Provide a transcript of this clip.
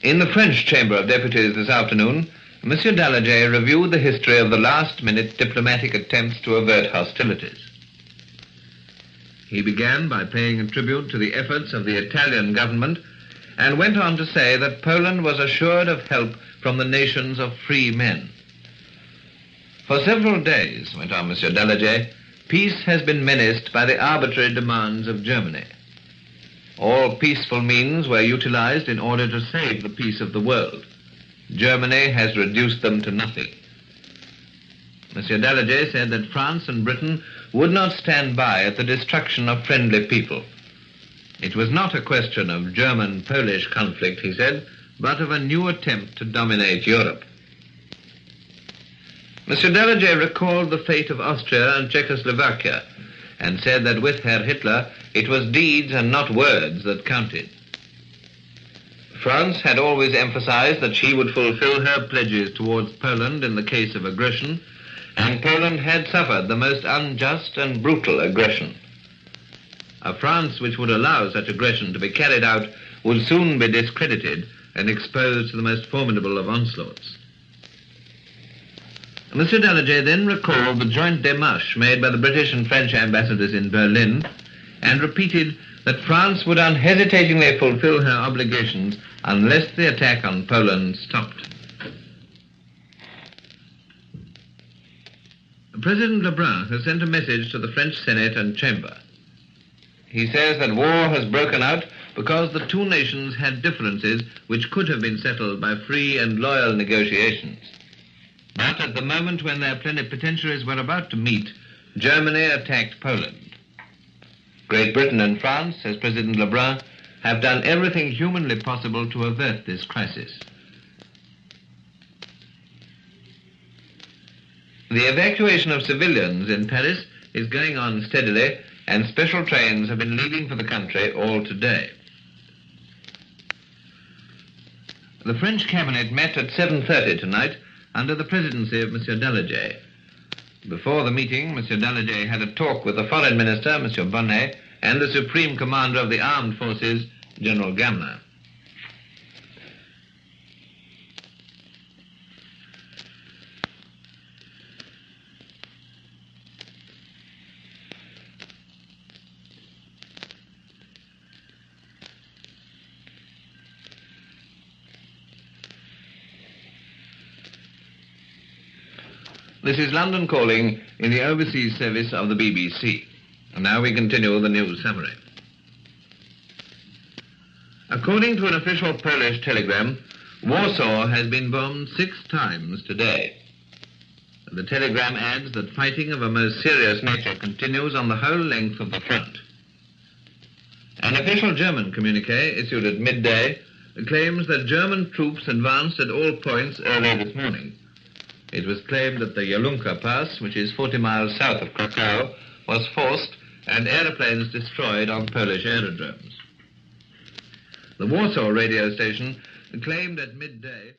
In the French Chamber of Deputies this afternoon, Monsieur Daladier reviewed the history of the last-minute diplomatic attempts to avert hostilities. He began by paying a tribute to the efforts of the Italian government and went on to say that Poland was assured of help from the nations of free men. For several days, went on Monsieur Daladier, peace has been menaced by the arbitrary demands of Germany. All peaceful means were utilized in order to save the peace of the world. Germany has reduced them to nothing. Monsieur Daladier said that France and Britain would not stand by at the destruction of friendly people. It was not a question of German-Polish conflict, he said, but of a new attempt to dominate Europe. Monsieur Daladier recalled the fate of Austria and Czechoslovakia and said that with Herr Hitler it was deeds and not words that counted. France had always emphasized that she would fulfill her pledges towards Poland in the case of aggression, and Poland had suffered the most unjust and brutal aggression. A France which would allow such aggression to be carried out would soon be discredited and exposed to the most formidable of onslaughts. Monsieur Daladier then recalled the joint démarche made by the British and French ambassadors in Berlin and repeated that France would unhesitatingly fulfill her obligations unless the attack on Poland stopped. President Lebrun has sent a message to the French Senate and Chamber. He says that war has broken out because the two nations had differences which could have been settled by free and loyal negotiations. But at the moment when their plenipotentiaries were about to meet, Germany attacked Poland. Great Britain and France, says President Lebrun, have done everything humanly possible to avert this crisis. The evacuation of civilians in Paris is going on steadily, and special trains have been leaving for the country all today. The French cabinet met at 7:30 tonight under the presidency of Monsieur Daladier. Before the meeting, Monsieur Daladier had a talk with the Foreign Minister, Monsieur Bonnet, and the Supreme Commander of the Armed Forces, General Gamler. This is London Calling in the overseas service of the BBC. And now we continue the news summary. According to an official Polish telegram, Warsaw has been bombed 6 times today. The telegram adds that fighting of a most serious nature continues on the whole length of the front. An official German communique issued at midday claims that German troops advanced at all points early this morning. It was claimed that the Yalunka Pass, which is 40 miles south of Krakow, was forced and aeroplanes destroyed on Polish aerodromes. The Warsaw radio station claimed at midday